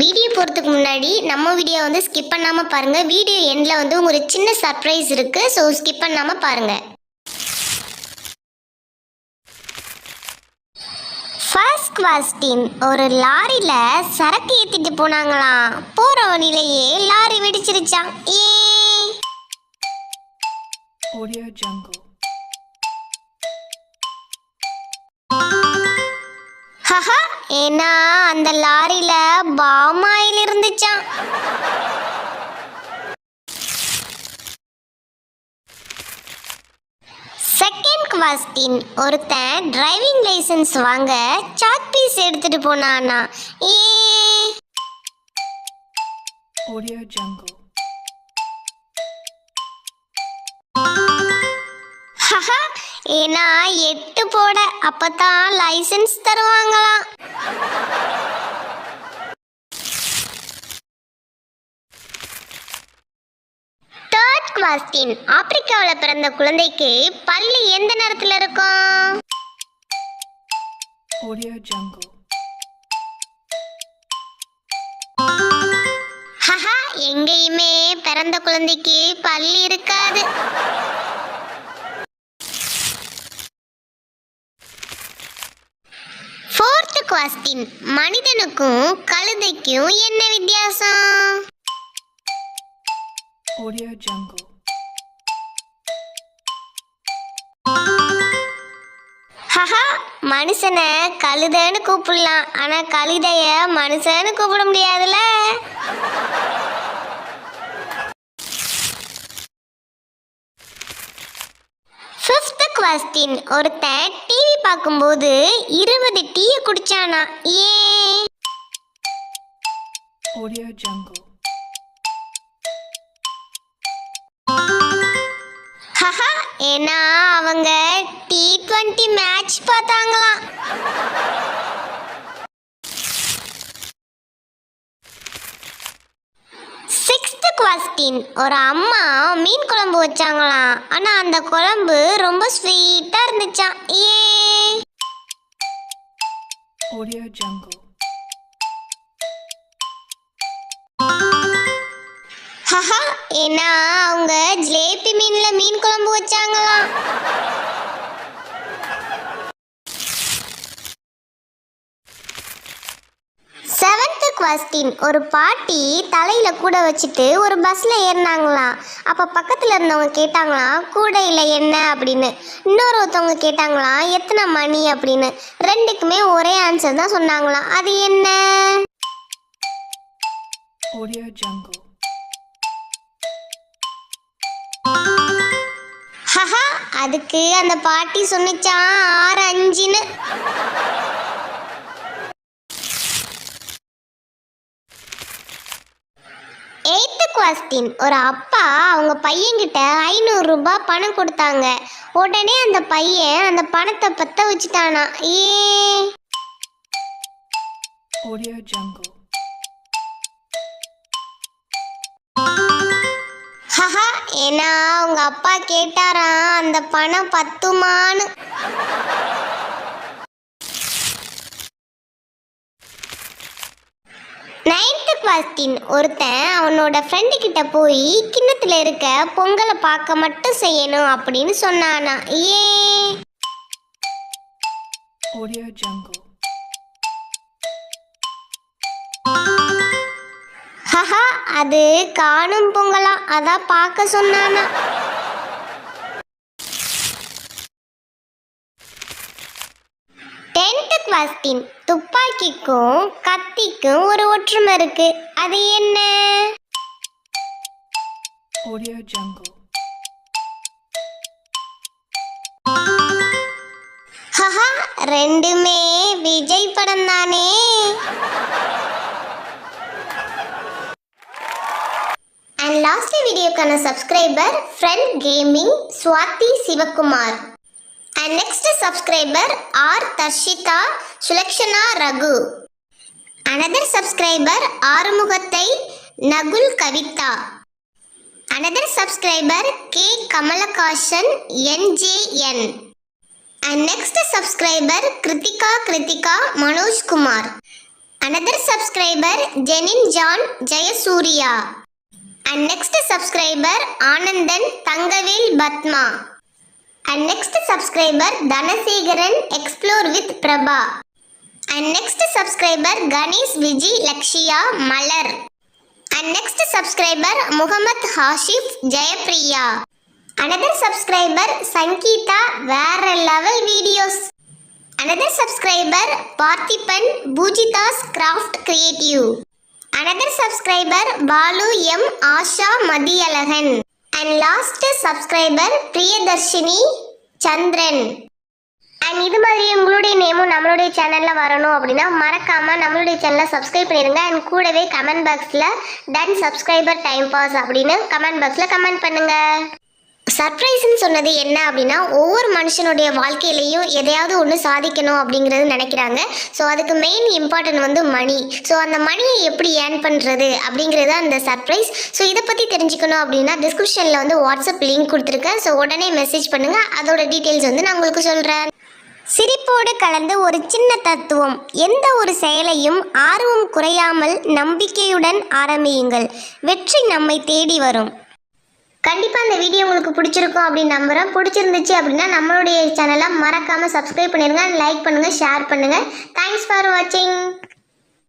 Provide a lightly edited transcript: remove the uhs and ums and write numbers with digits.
Video போகிறதுக்கு முன்னாடி நம்ம வீடியோ வந்து ஸ்கிப் பண்ணாமல் பாருங்கள். வீடியோ எண்டில் வந்து ஒரு சின்ன சர்ப்ரைஸ் இருக்குது. ஸோ ஸ்கிப் பண்ணாமல் பாருங்கள். ஃபர்ஸ்ட் குவஸ்டின், ஒரு லாரியில் சரக்கு ஏற்றிட்டு போனாங்களாம். போகிற வழியிலேயே லாரி வெடிச்சிருச்சான். Audio Jungle. ஹஹா, ஏன்னா அந்த லாரியில பாமாயில் இருந்துச்சான். செகண்ட் குவஸ்டின், ஒருத்தன் டிரைவிங் லைசன்ஸ் வாங்க சாக் பீஸ் எடுத்துட்டு போனானா. Audio Jungle. ஹஹா, ஏன்னா 8 போட அப்பதான் லைசன்ஸ் தருவாங்களாம். தேர்ட் குவஸ்டின், ஆப்பிரிக்காவில் பிறந்த குழந்தைக்கு பல்லு எந்த நேரத்தில் இருக்கும்? Audio Jungle. ஹஹா, எங்கேயுமே பிறந்த குழந்தைக்கு பல்லு இருக்காது. ஃபோர்த் குவஸ்டின், மனிதனுக்கும் கழுதைக்கும் என்ன வித்தியாசம்? Audio Jungle. ஹஹா, மனுஷனை கழுதைன்னு கூப்பிடலாம், ஆனா கழுதைய மனுஷன்னு கூப்பிட முடியாதுல்ல. ஃபிஃப்த் குவஸ்டின், ஒருத்தன் டிவி பார்க்கும்போது 20 டீயை குடிச்சானா. Audio Jungle. ஹஹா, ஏன்னா அவங்க T20 மேட்ச் பார்த்தாங்களாம். சிக்ஸ்த் குவஸ்டின், ஒரு அம்மா மீன் குழம்பு வச்சாங்களாம். ஆனா அந்த குழம்பு ரொம்ப ஸ்வீட்டா இருந்துச்சாம். Audio Jungle. ஹஹா, ஏன்னா அவங்க ஜிலேபி மீன்ல மீன் குழம்பு வச்சாங்களாம். செவன்த் குவஸ்டின், ஒரு பாட்டி தலையில கூட வச்சுட்டு ஒரு பஸ்ல ஏறினாங்களாம். அப்ப பக்கத்துல இருந்தவங்க கேட்டாங்களாம் கூடையில என்ன அப்படின்னு. இன்னொருத்தவங்க கேட்டாங்களாம் எத்தனை மணி அப்படின்னு. ரெண்டுக்குமே ஒரே ஆன்சர் தான் சொன்னாங்களாம். அது என்ன? Audio Jungle. ஹஹா, அதுக்கு அந்த பாட்டி சொன்னிச்சான் 6:05ன்னு. எய்த் குவஸ்டின், ஒரு அப்பா அவங்க பையன்கிட்ட 500 ரூபாய் பணம் கொடுத்தாங்க. உடனே அந்த பையன் அந்த பணத்தை பத்த வச்சுட்டானா. Audio Jungle. ஹஹா, ஏன்னா அவங்க அப்பா கேட்டாராம் அந்த பணம் பத்துமான்னு. நைன்த் குவஸ்டின், ஒருத்தன் அவனோட ஃப்ரெண்டு கிட்ட போய் கிண்ணத்துல இருக்க பொங்கலை பார்க்க மட்டும் செய்யணும் அப்படின்னு சொன்னானா. Audio Jungle. ஹஹா, அது காணும் பொங்கலா, அதான் பார்க்க சொன்னானா. டென்த் குவஸ்டின், துப்பாக்கிக்கும் கத்திக்கும் ஒரு ஒற்றுமை இருக்கு. அது என்ன? Audio Jungle. ஹஹா, ரெண்டுமே விஜய் படம் தானே. அண்ட் லாஸ்ட் வீடியோக்கான subscriber friend gaming Swathi Sivakumar. And next subscriber are Dharshitha Sulakshana Raghu. Another subscriber ஆறுமுகத்தை Nakul Kavitha. Another subscriber K Kamalahasan NJN. And next subscriber Krithika Manoj Kumar. Another subscriber Jenin John Jayasuriya. And next subscriber Anandan Tangavel Batma. And next subscriber Dhanasegaran Explore with Prabha. And next subscriber Ganesh Vijay Lakshya Malar. And next subscriber Muhammad Hashif Jayapriya. Another subscriber Sankita Vera Level Videos. Another subscriber Parthipan Bujita's Craft Creative. Another subscriber Balu M Asha Madiyalagan. And last subscriber Priyadarshini Chandran. And இது மாதிரி உங்களுடைய நேமும் நம்மளுடைய சேனலில் வரணும் அப்படின்னா மறக்காமல் நம்மளுடைய சேனலை சப்ஸ்கிரைப் பண்ணிடுங்க. அண்ட் கூடவே கமெண்ட் பாக்ஸில் டன் சப்ஸ்கிரைபர் டைம் பாஸ் அப்படின்னு கமெண்ட் பாக்ஸில் கமெண்ட் பண்ணுங்கள். சர்ப்ரைஸ்ன்னு சொன்னது என்ன அப்படின்னா, ஒவ்வொரு மனுஷனுடைய வாழ்க்கையிலையும் எதையாவது ஒன்று சாதிக்கணும் அப்படிங்கிறது நினைக்கிறாங்க. ஸோ அதுக்கு மெயின் இம்பார்ட்டன்ட் வந்து மணி. ஸோ அந்த மணியை எப்படி ஏர்ன் பண்ணுறது அப்படிங்கிறது அந்த சர்ப்ரைஸ். ஸோ இதை பற்றி தெரிஞ்சுக்கணும் அப்படின்னா டிஸ்கிரிப்ஷனில் வந்து வாட்ஸ்அப் லிங்க் கொடுத்துருக்கேன். ஸோ உடனே மெசேஜ் பண்ணுங்கள். அதோட டீட்டெயில்ஸ் வந்து நான் உங்களுக்கு சொல்கிறேன். சிரிப்போடு கலந்து ஒரு சின்ன தத்துவம். எந்த ஒரு செயலையும் ஆர்வம் குறையாமல் நம்பிக்கையுடன் ஆரம்பியுங்கள். வெற்றி நம்மை தேடி வரும். கண்டிப்பாக இந்த வீடியோ உங்களுக்கு பிடிச்சிருக்கும் அப்படின்னு நம்புகிறேன். பிடிச்சிருந்துச்சு அப்படின்னா நம்மளுடைய சேனலை மறக்காமல் சப்ஸ்கிரைப் பண்ணிடுங்க, லைக் பண்ணுங்கள், ஷேர் பண்ணுங்கள். தேங்க்ஸ் ஃபார் வாட்சிங்.